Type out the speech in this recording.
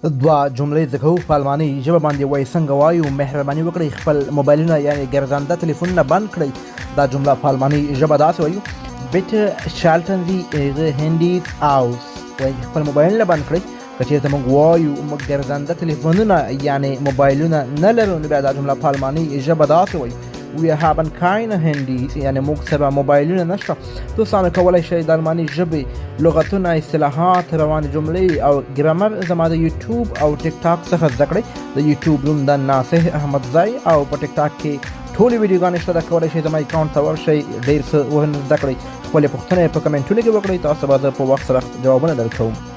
دوه جملې زده کوو په المانۍ ژبه باندې وایي څنګه وایو مهرباني وکړئ خپل موبایلونه یعنې ګرځنده تلیفونونه بند کړئ. دا جمله په المانۍ ژبه داسې وایو: bitte schalten Sie Ihre Handys aus. وایي خپل موبایلونه بند کړئ. که چېرته موږ وایو موږ ګرځنده تلیفونونه یعنې موبایلونه نه لرو نو بیا دا جمله په المانۍ ژبه داسې وایي: Wir haben keine Handys. یعنې موږ سره موبایلونه نشته. دوستانو کولی شئ د المانۍ ژبې لغتونه، اصطلاحات، روانې جملې او ګرامر زما د یوټیوب او ټیک ټاک څخه زده کړئ. د یوټیوب نوم د ناصح احمدزی او په ټیک ټاک کې ټولې ویډیوګانې شته. کولی شئ زما اکاونټ ته ورشئ، ډېر څه زده کړئ. خپلې پوښتنې په کمنټونو کې وکړئ، تاسو به زه په وخت سره جوابونه درکوم.